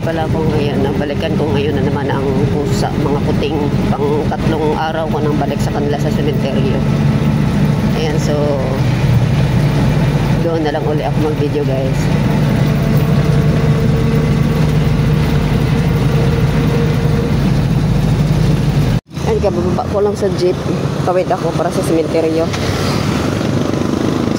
Pala ko ngayon, balikan ko ngayon na naman ang pusa, mga puting pang 3 araw ko nang balik sa kanila sa sementeryo. Ayan, so doon na lang uli ako mag-video, guys. Ayan, kababa ko lang sa jeep. Tawid ako para sa sementeryo.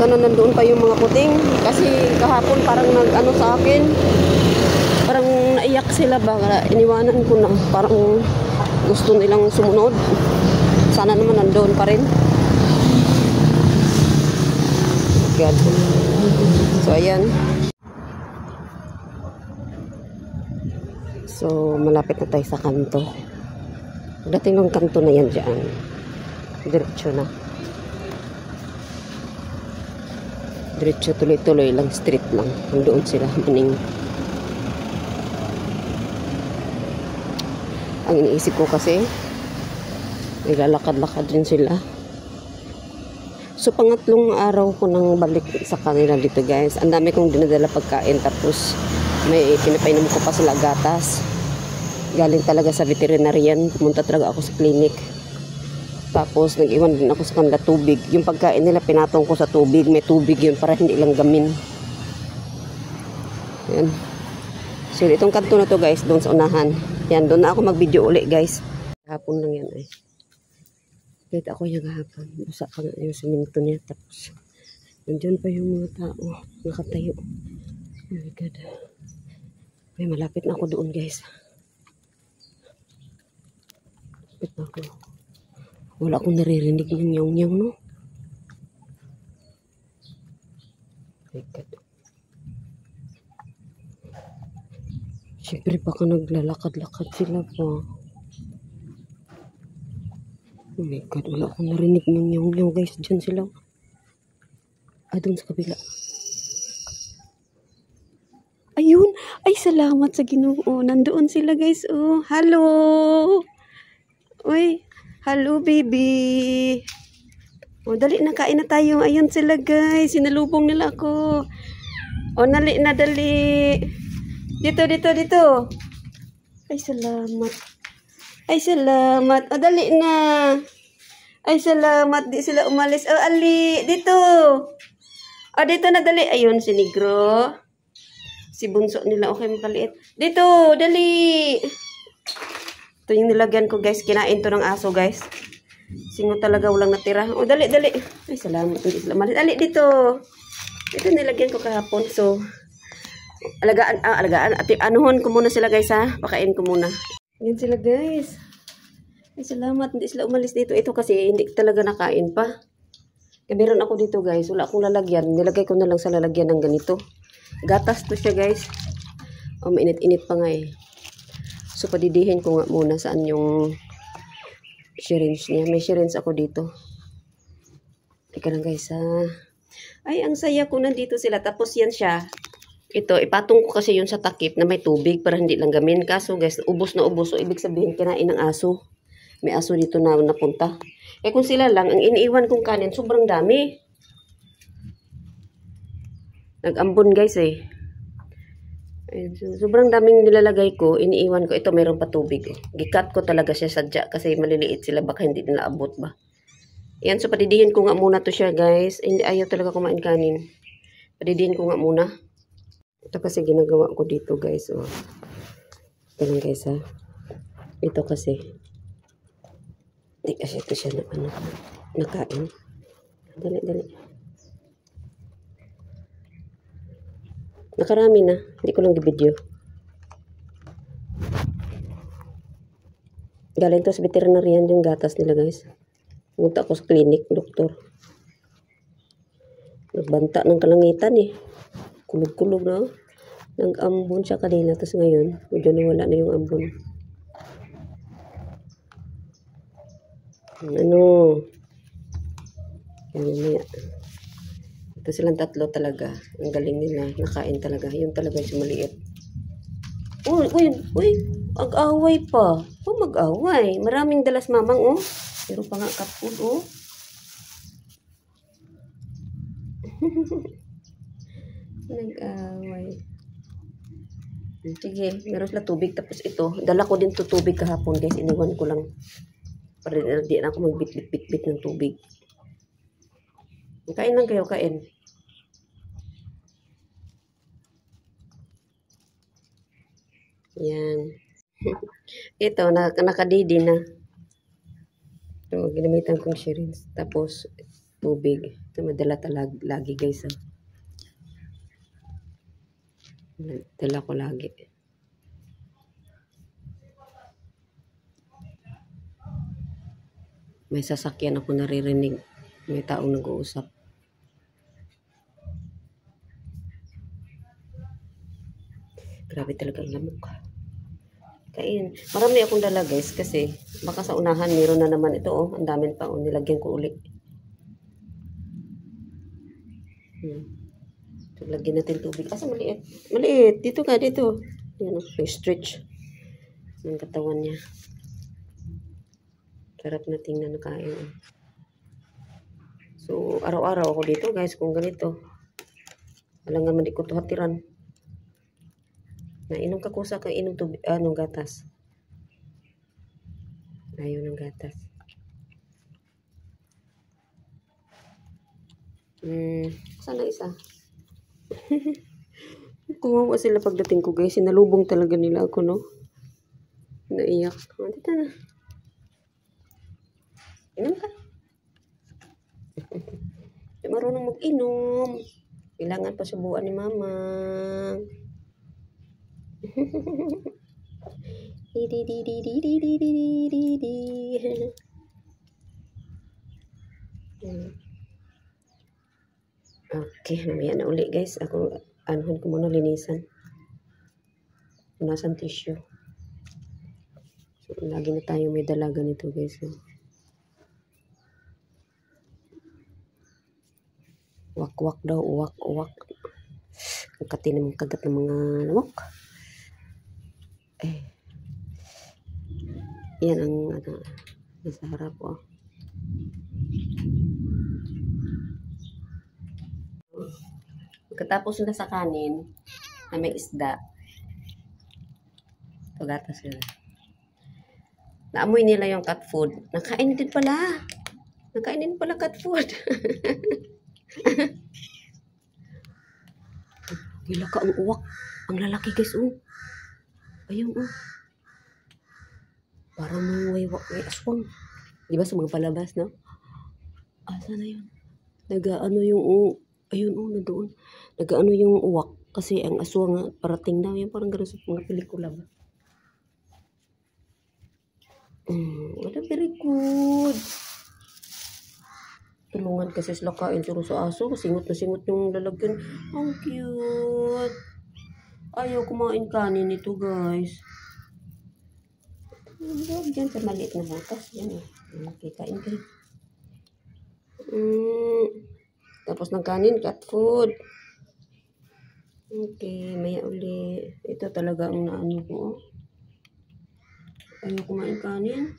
Sana nandoon pa yung mga puting kasi kahapon parang nag-ano sa akin, parang naiyak sila ba, iniwanan ko na, parang gusto nilang sumunod. Sana naman nandoon pa rin. God. So ayan, so malapit na tayo sa kanto. Dating ng kanto na yan dyan, diretso na. Diretso, tuloy-tuloy lang, street lang. Doon sila, maning. Ang iniisip ko kasi, naglalakad-lakad din sila. So, pangatlong araw ko nang balik sa kanila dito, guys. Ang dami kong dinadala pagkain, tapos may pinapainom ko pa sila gatas. Galing talaga sa veterinarian. Pumunta talaga ako sa clinic. Tapos, nag-iwan din ako sa kanila tubig. Yung pagkain nila, pinatong ko sa tubig. May tubig yun para hindi lang gamin. Ayan. So, itong kanto na to, guys, doon sa unahan. Yan, doon na ako mag-video uli, guys. Hapon lang yan, eh. Kita ako yung hapon. Busa pa nga yung siminto niya. Tapos, nandiyan pa yung mga tao. Nakatayo. Oh my God. Ay, malapit na ako doon, guys. Malapit na ako. Wala akong naririnig ng yaw-yaw, no? My God. Siyempre, baka naglalakad-lakad sila pa. Oh my God, wala akong narinig ng yaw-yaw, guys. Diyan sila. Doon sa kabila. Ayun! Ay, salamat sa Ginoo. Nandoon sila, guys. Oh, hello! Uy! Hello, baby. O, dali na, kain na tayo. Ayun sila, guys. Sinalubong nila ako. O, nali na, dali. Dito, dito, dito. Ay, salamat. Ay, salamat. O, dali na. Ay, salamat. Di sila umalis. O, ali. Dito. O, dito na, dali. Ayun, si Negro. Si bunso nila. Okay, makaliit. Dito, dali. Ito yung nilagyan ko, guys. Kinain to ng aso, guys. Singo talaga, walang natira. O, dali, dali. Ay, salamat. Hindi sila malis. Dali, dito. Ito nilagyan ko kahapon. So, alagaan. Anuhon ko muna sila, guys, ha? Pakain ko muna. Yan sila, guys. Ay, salamat. Hindi sila umalis dito. Ito kasi, hindi talaga nakain pa. Kaya meron ako dito, guys. Wala akong lalagyan. Nilagay ko na lang sa lalagyan ng ganito. Gatas to siya, guys. O, mainit-init pa nga, eh. So, padidihin ko nga muna saan yung syringe niya. May syringe ako dito. Teka lang, guys, ha. Ay, ang saya ko. Nandito sila. Tapos yan siya. Ito, ipatong ko kasi yun sa takip na may tubig para hindi lang gamin. Kaso, guys, ubos na ubos. So, ibig sabihin, kinain ng aso. May aso dito na napunta. Eh, kung sila lang, ang iniiwan kong kanin, sobrang dami. Nag-ambon, guys, eh. Sobrang daming nilalagay ko, iniiwan ko. Ito, mayroon pa tubig. Gikat ko talaga siya sadya kasi maliliit sila. Baka hindi nila abot ba. Yan, so padidihin ko nga muna to siya, guys. Hindi, ayaw talaga kumain kanin. Padidihin ko nga muna. Ito kasi ginagawa ko dito, guys. Oh. Ito lang, guys, ha. Ito kasi. Hindi kasi ito siya na, nakain. Dali, dali. Nakarami na. Hindi ko lang i-video. Galing to sa veterinarian yung gatas nila, guys. Pumunta ako sa clinic, doktor. Nagbanta ng kalangitan, eh. Kulog-kulog na. Nag-ambon siya kanina. Tapos ngayon, medyo nawala na yung ambon. Ano? Yan, mamaya. Ito silang tatlo talaga. Ang galing nila. Nakain talaga. Yun talaga yung maliit. Uy, uy, uy. Mag-away pa. Oh, mag-away. Maraming dalas mamang, oh. Pero pa nga kapud, oh. Nag-away. Sige, meron sila tubig. Tapos ito, dala ko din to tubig kahapon guys. Iniwan ko lang. Para di na ako magbit-bit-bit ng tubig. Kain lang kayo, kain. Yan. Ito, nakadidi na. Ito, ginamitan kong syringe. Tapos, tubig. Ito, madala lagi guys. Dala ko lagi. May sasakyan ako naririnig. May taong nag-uusap. Grabe talaga ang lamok. Kain. Marami akong dala guys kasi baka sa unahan meron na naman ito oh. Ang dami pa oh. Nilagyan ko ulit. So, lagyan natin tubig. Asa maliit? Maliit. Dito ka, dito. Yan oh. Stretch ng katawan niya. Sarap na tingnan na kain. Oh. So, araw-araw ako dito guys kung ganito. Walang naman di ko ito hatiran. Nainom ka kusa kang inom tubig, anong gatas. Ayaw ng gatas. Sana isa. Kumawa sila pagdating ko guys. Sinalubong talaga nila ako no. Naiyak. Dito na. Inom ka. Di marunong mag-inom. Kailangan pa subuan ni mama. Okay, mamaya na uli guys. Ako, anuhan ko muna linisan. Punasan tissue. So, lagi na tayo may dalaga nito guys. Wak-wak daw, wak-wak. Ang kati naman kagat ng mga lamok. Yan ang nasa harap oh. Pagkatapos na sa kanin na may isda. Pagatas yun. Naamoy nila yung cat food. Nakain din pala. Nakain din pala cat food. Gila ka ang uwak. Ang lalaki guys oh. Ayun oh. Parang may aswang. Di ba sa mga palabas, no? Asa na yun? Nag-ano yung, ayun, nandoon. Nag-ano yung uwak. Kasi ang aswang parating daw. Yan parang gano'n sa mga pelikula ba? Very good. Tulungan kasi sila kain suro sa aso. Singot na singot yung lalagyan. Ang cute. Ayaw kumain kanin ito, guys. Diyan sa maliit na butas. Yan eh. Okay, kain kayo. Tapos ng kanin, cat food. Okay, maya uli. Ito talaga ang naano ko. Ayaw kumain kanin.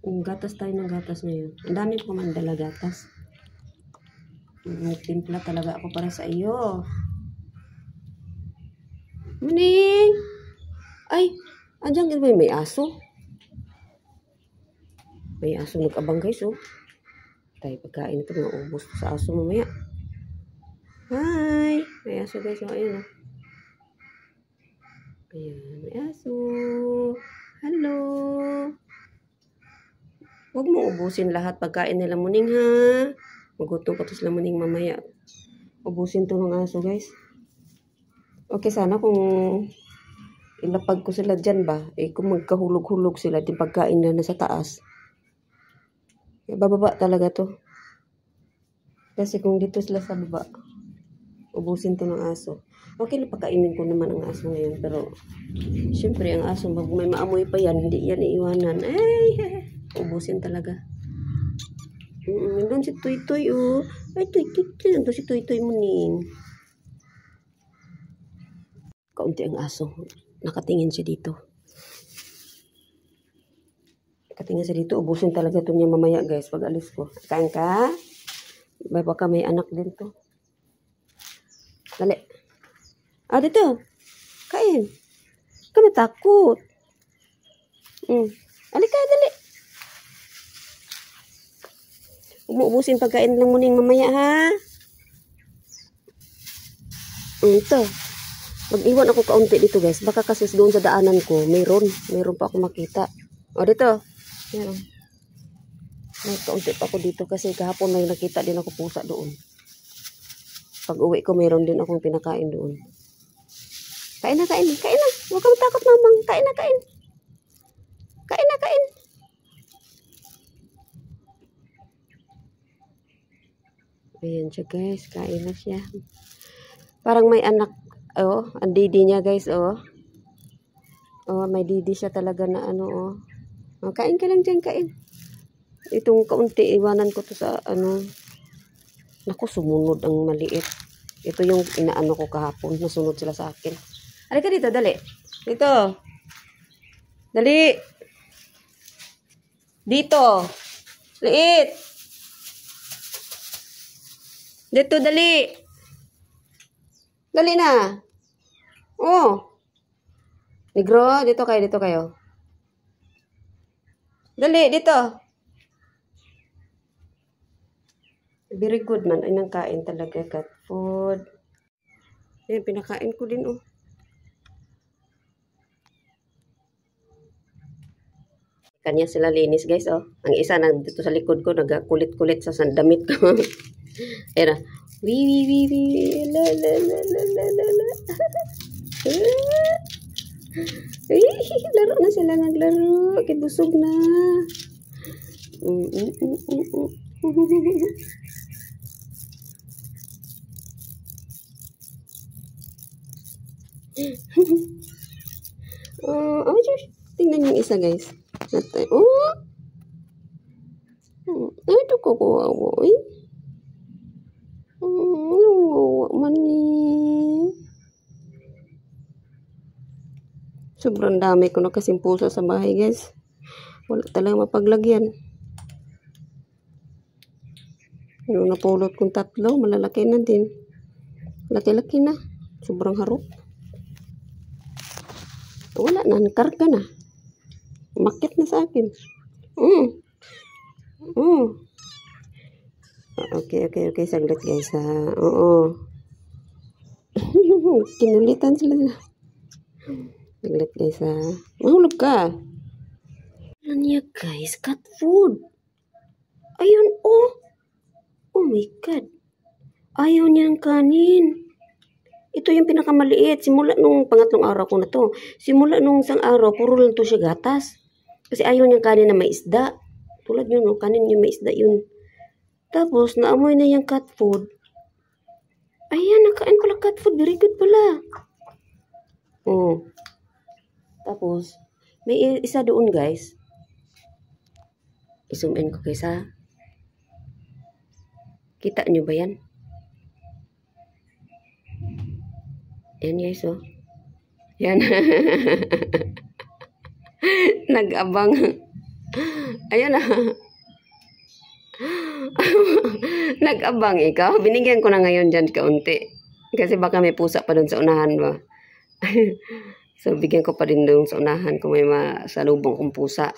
Gatas tayo ng gatas ngayon. Ang dami ko man dala gatas. Timpla talaga ako para sa iyo. Muning! Ay! Andiyan ba may aso? May aso nag-abang guys oh. Tayo pagkain ito mga ubos sa aso mamaya. Hi! May aso guys oh. Ayun oh. Ayan, may aso. Hello! Huwag mo ubusin lahat pagkain nila Muning ha. Magutom pa to sila Muning mamaya. Ubusin to ng aso guys. Okay sana kung ilapag ko sila dyan ba, kung magkahulog-hulog sila, din pagkain na nasa taas. Bababa talaga to. Kasi kung dito sila sa baba, ubusin to ng aso. Okay na pagkainin ko naman ang aso ngayon, pero syempre ang aso, pag may maamoy pa yan, hindi yan iiwanan. Ay, ubusin talaga. Nandun si Toy-Toy, oh. Ay, Toy-Toy, nandun si Toy-Toy Muning. Kaunti ang aso. Nakatingin siya dito. Nakatingin siya dito. Ubusin talaga ito niya mamaya guys. Pag alis ko. Kain ka? Baka may anak din to. Dali. Ah, dito. kain. Ka matakot. Alika, dali. Umuubusin pagkain lang muning mamaya, ha? Ito. Mag-iwan ako kaunti dito, guys. Baka kasi doon sa daanan ko, mayroon pa ako makita. O, dito. Yan. May kaunti pa ako dito kasi kahapon may nakita din ako pusa doon. Pag uwi ko, mayroon din akong pinakain doon. Kain na, kain. Kain na. Huwag kang takot, mamang. Kain na, kain. Kain na, kain. Ayan siya, guys. Kain na siya. Parang may anak. Oh, ang didi niya, guys, oh. Oh, may didi siya talaga na ano, oh. Oh, kain ka lang dyan, kain. Itong kaunti, iwanan ko to sa, ano. Naku, sumunod ang maliit. Ito yung inaano ko kahapon. Nasunod sila sa akin. Halika dito, dali. Dito. Dali. Dito. Liit. Dito, dali. Dali na. Oh. Negro, dito kayo. Dali, dito. Very good man. Ay, nang kain talaga, cat food. Ayan, pinakain ko din, oh. Kanya sila linis, guys, oh. Ang isa dito sa likod ko, nagkulit-kulit sa damit ko. Ayan, oh. Wee. La. Laro na sila naglaro. Kibusog na. Tingnan yung isa, guys. Ito ko kawawa, eh. Sobrang dami ko na kasing pusa sa bahay, guys. Wala talaga mapaglagyan. Yung napulot kong 3, malalaki na din. Laki-laki na. Sobrang harap. Wala na, nakarga na. Umakyat na sa akin. Okay. Saglit, guys, ha. Oo. Kinulitan sila. Saglit, guys, ha. Mahulog ka. Ano niya, guys? Cat food. Ayun, oh. Oh my God. Ayaw niyang kanin. Ito yung pinakamaliit. Simula nung pangatlong araw ko na to. Simula nung isang araw, puro lang to siya gatas. Kasi ayaw niyang kanin na may isda. Tulad yun, no? Kanin yung may isda yun. Tapos, naamoy na yung cat food. Ayan, nakain pala cat food. Very good pala. Oh. Tapos, may isa doon, guys. I-zoom in ko, guys, ha? Kita nyo ba yan? Yan, guys, oh. Yan. Nag-abang. Ayan, ah. Nag-abang ikaw. Binigyan ko na ngayon dyan kaunti. Kasi baka may pusa pa doon sa unahan ba. So, bigyan ko pa din doon sa unahan kung may masalubong kong pusa.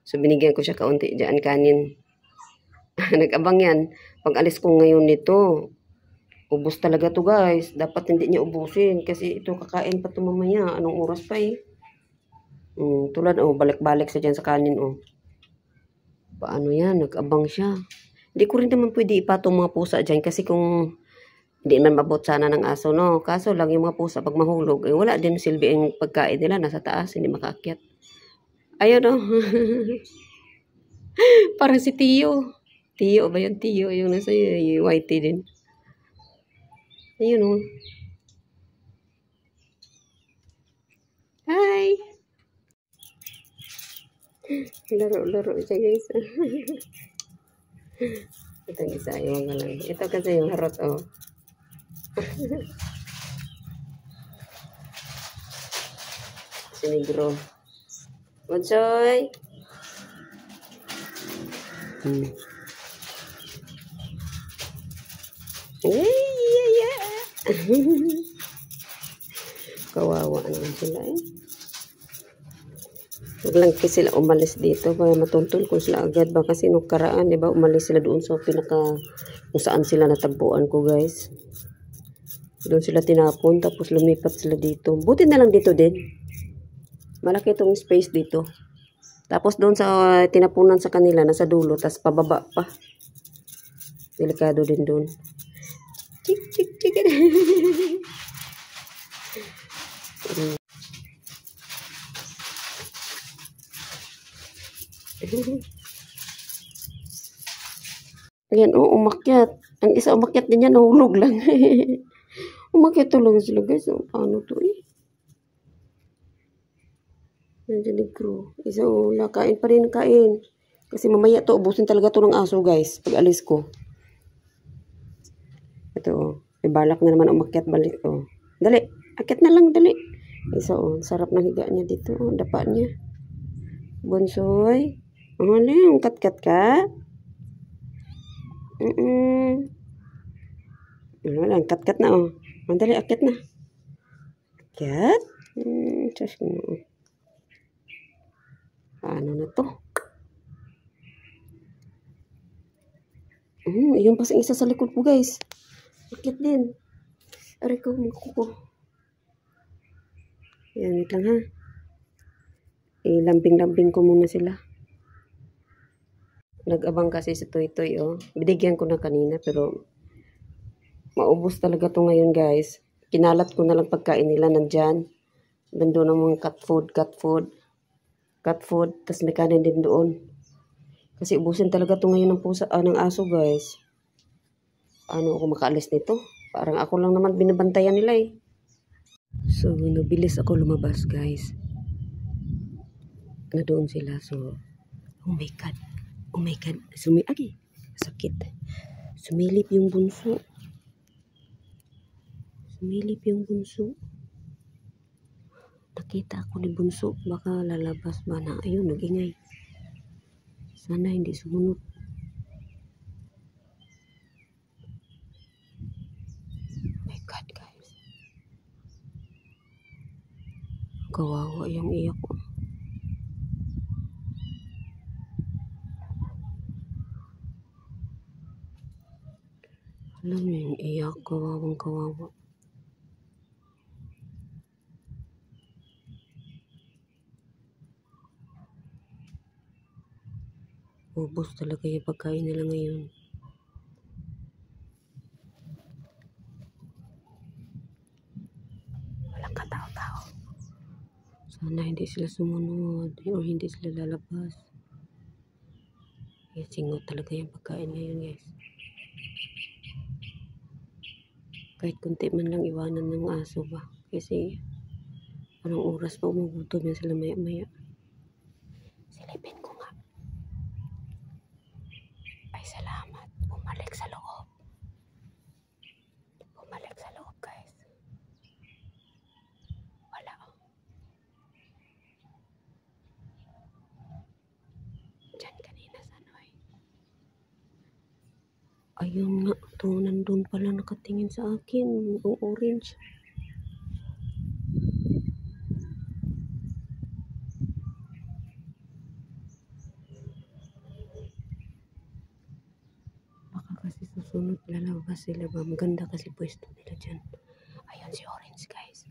So, binigyan ko siya kaunti dyan kanin. Nag-abang yan. Pag alis ko ngayon nito, ubos talaga to, guys. Dapat hindi niya ubusin. Kasi ito kakain pa ito mamaya. Anong oras pa, eh. Tulad, oh, balik-balik sa dyan sa kanin, oh. Paano yan? Nag-abang siya. Hindi ko rin naman pwede ipatong mga pusa dyan kasi kung hindi man mabot sana ng aso, no? Kaso lang yung mga pusa pag mahulog, eh, wala din silbi ang pagkain nila. Nasa taas, hindi makaakyat. Ayun, no? Parang si Tio. Tio ba yun? Tio yung nasa whitey din. Ayun, no? Hi! Laro siya, guys. Ito ang isa, yung lang. Ito kasi yung harot, oh. Si Negro. Bonsoy! Yeah. Kawawa naman sila eh. Huwag lang kasi sila umalis dito para matuntun ko sila agad. Baka sinukaraan, di ba? Umalis sila doon sa kung saan sila natagpuan ko, guys. Doon sila tinapon, tapos lumipat sila dito. Buti na lang dito din. Malaki itong space dito. Tapos doon sa tinapunan sa kanila, nasa dulo, tapos pababa pa. Delikado din doon. Chik, chik, chik. Ayan, umakyat. Ang isa umakyat din yan, nahulog lang. Umakyat talaga sila, guys. Paano to eh? Nandiyan negro. Isa, wala. Kain pa rin, kain. Kasi mamaya to, ubusin talaga to ng aso, guys. Pag alis ko. Ito, may balak na naman umakyat balik. Oh. Dali. Akyat na lang, dali. Isa, sarap ng higa niya dito. Dapa niya. Bonsoy. Ano yung kat-kat ka? Wala, kat-kat na, oh. Dali, akyat na. Akyat? Ano na to? Yung pasang isa sa likod ko, guys. Akyat din. Aray ko, magkuko. Yan, wait lang ha. Lambing-lambing ko muna sila. Nag-abang kasi si Toy Toy, oh. Binigyan ko na kanina, pero maubos talaga to ngayon, guys. Kinalat ko na lang pagkain nila nandyan. Nandun ang mga cat food. Tapos may kanin din doon. Kasi ubusin talaga to ngayon ng aso, guys. Ano ako makaalis nito? Parang ako lang naman binabantayan nila eh. So, nabilis ako lumabas, guys. Na doon sila. So, oh my God. Oh my God. Sakit. Sumilip yung bunso. Nakita ako ni bunso. Baka lalabas ba na. Ayun, nag-ingay. Sana hindi sumunod. Oh my God, guys. Kawawa yung iyak ko. Alam niyo yung iyak. Kawawang kawawa. Ubos talaga yung pagkain nila ngayon. Walang katao-tao. Sana hindi sila sumunod o hindi sila lalabas. Singot talaga yung pagkain ngayon, guys. Kahit kunti man lang iwanan ng aso ba. Kasi parang oras pa umugutom yan sila maya-maya. Silipin ko nga. Ay, salamat. Bumalik sa loob. Guys. Wala. Diyan kanina sa Noy. Ayun nga. Ito, nandun pala nakatingin sa akin. Ang orange. Kasi susunod lalabas sila ba? Maganda kasi pwesto nila dyan. Ayun si Orange, guys.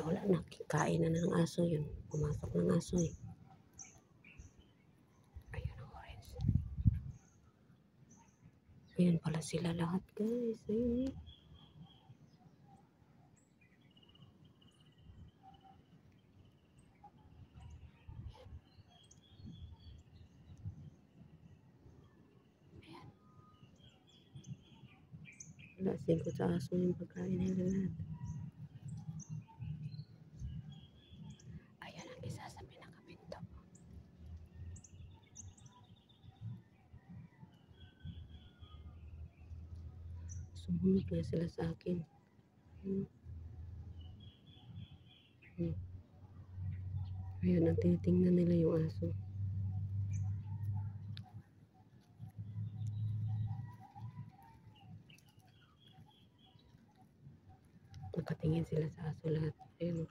Wala na. Kain na ng aso yun. Pumasok ng aso eh. Ayun ang Orange. Ayun pala sila lahat, guys. Ayun eh. Wala singko sa aso yung pagkain nila lahat. Ayan ang isa sa pinakapinto. Sumunod na sila sa akin. Ayun, ang tinitingnan nila yung aso. Nakatingin Nakatingin sila sa aso lahat. Ayun.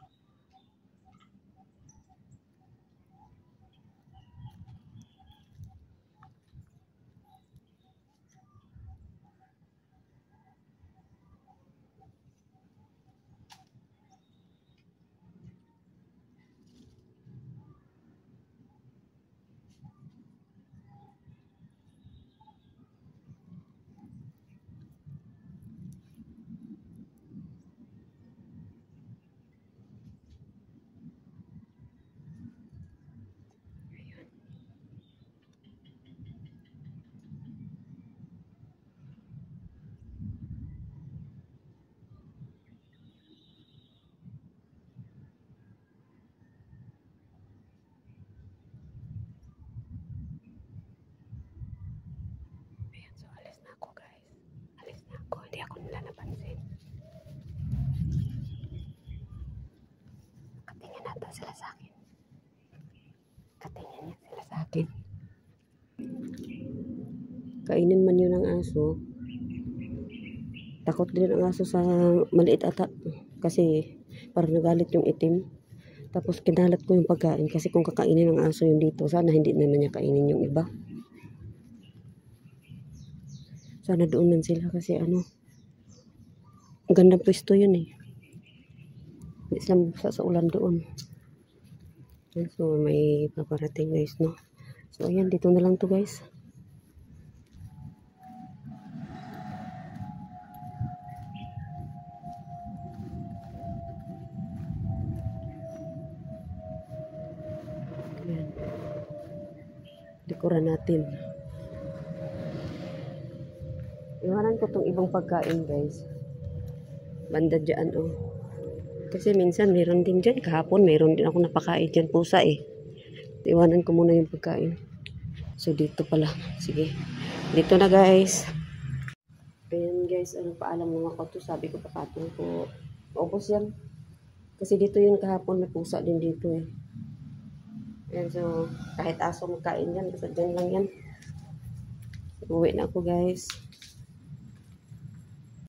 So, alis na ako guys. Alis na ako. Hindi ako nila napansin. Katingin na sila sa akin. Katingin niya sila sa akin. Kainin man yun ng aso. Takot din ang aso sa maliit ata. Kasi parang nagalit yung itim. Tapos kinalat ko yung pagkain. Kasi kung kakainin ng aso yung dito, sana hindi naman niya kainin yung iba. Sana doon man sila kasi ano. Ang gandang pwesto yun eh. Hindi sila mabasa sa ulan doon. So may paparating guys, no. So ayan, dito na lang to guys. Ayan. Dekoran natin. Iwanan ko tong ibang pagkain guys. Banda dyan oh. Kasi minsan meron din dyan. Kahapon meron din ako napakain dyan pusa eh. Iwanan ko muna yung pagkain. So dito pala. Sige. Dito na guys. Ayan guys. Ano paalam naman ako to. Sabi ko pakatong ko. Ubos yan. Kasi dito yun kahapon. May pusa din dito eh. Ayan so kahit aso magkain yan. Basta dyan lang yan. Uwi na ako guys.